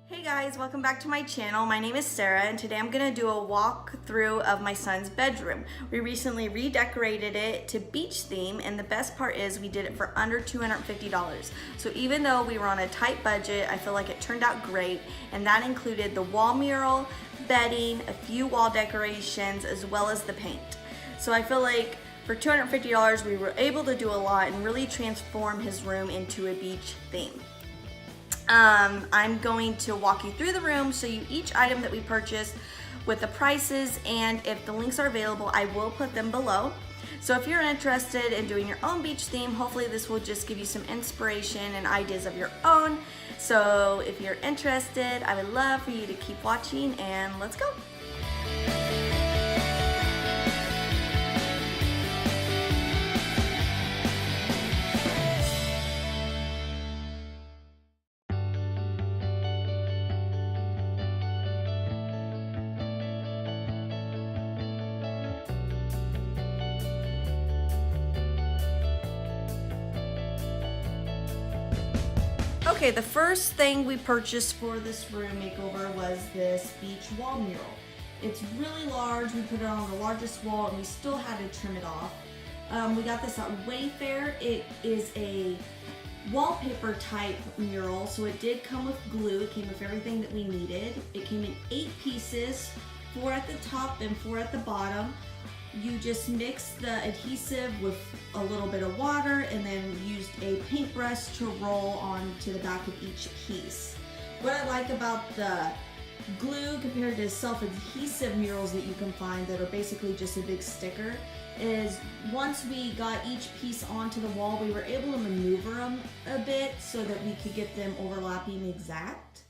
Hey guys, welcome back to my channel. My name is Sarah and today I'm gonna do a walkthrough of my son's bedroom. We recently redecorated it to beach theme, and the best part is we did it for under $250. So even though we were on a tight budget, I feel like it turned out great, and that included the wall mural, bedding, a few wall decorations, as well as the paint. So I feel like for $250 we were able to do a lot and really transform his room into a beach theme. I'm going to walk you through the room, show you each item that we purchased with the prices, and if the links are available, I will put them below. So if you're interested in doing your own beach theme, hopefully this will just give you some inspiration and ideas of your own. So if you're interested, I would love for you to keep watching, and let's go. Okay, the first thing we purchased for this room makeover was this beach wall mural. It's really large. We put it on the largest wall and we still had to trim it off. We got this at Wayfair. It is a wallpaper type mural, so it did come with glue. It came with everything that we needed. It came in 8 pieces, 4 at the top and 4 at the bottom. You just mix the adhesive with a little bit of water and then used a paintbrush to roll onto the back of each piece. What I like about the glue compared to self-adhesive murals that you can find that are basically just a big sticker is once we got each piece onto the wall, we were able to maneuver them a bit so that we could get them overlapping exact.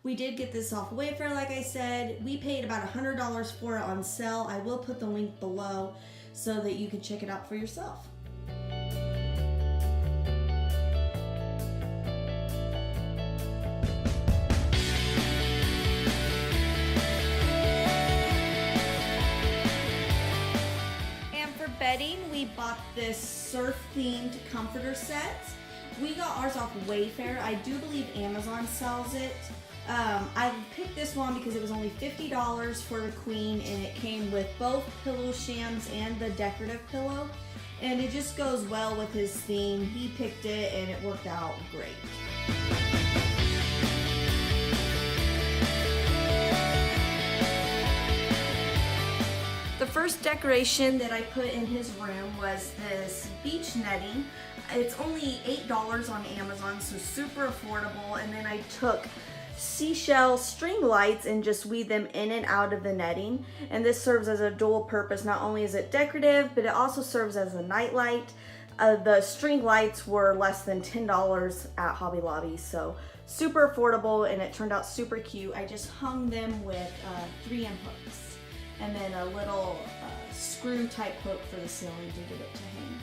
We did get this off Wayfair, like I said. We paid about $100 for it on sale. I will put the link below so that you can check it out for yourself. And for bedding, we bought this surf-themed comforter set. We got ours off Wayfair. I do believe Amazon sells it. I picked this one because it was only $50 for the queen, and it came with both pillow shams and the decorative pillow, and it just goes well with his theme. He picked it and it worked out great. The first decoration that I put in his room was this beach netting. It's only $8 on Amazon, so super affordable, and then I took seashell string lights and just weave them in and out of the netting, and this serves as a dual purpose. Not only is it decorative, but it also serves as a night light. The string lights were less than $10 at Hobby Lobby, so super affordable, and it turned out super cute. I just hung them with 3M hooks and then a little screw type hook for the ceiling to get it to hang.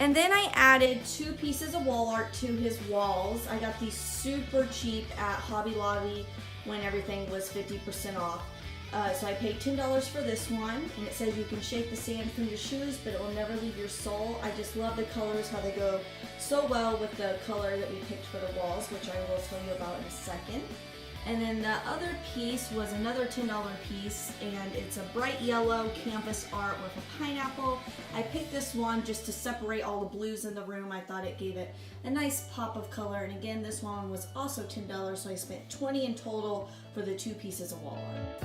And then I added 2 pieces of wall art to his walls. I got these super cheap at Hobby Lobby when everything was 50% off. So I paid $10 for this one, and it says you can shake the sand from your shoes, but it will never leave your soul. I just love the colors, how they go so well with the color that we picked for the walls, which I will tell you about in a second. And then the other piece was another $10 piece, and it's a bright yellow canvas art with a pineapple. I picked this one just to separate all the blues in the room. I thought it gave it a nice pop of color, and again, this one was also $10, so I spent $20 in total for the 2 pieces of wall art.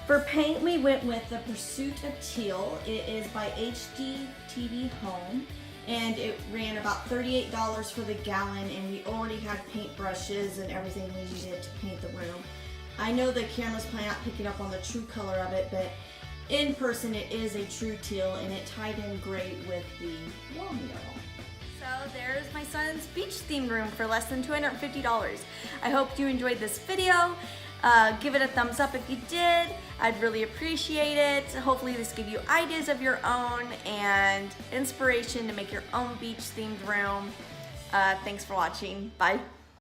For paint, we went with The Pursuit of Teal. It is by HDTV Home, and it ran about $38 for the gallon, and we already had paint brushes and everything we needed to paint the room. I know the camera's probably not picking up on the true color of it, but in person it is a true teal, and it tied in great with the wall mural. So there's my son's beach themed room for less than $250. I hope you enjoyed this video. Give it a thumbs up if you did. I'd really appreciate it. Hopefully this gave you ideas of your own and inspiration to make your own beach themed room. Thanks for watching. Bye.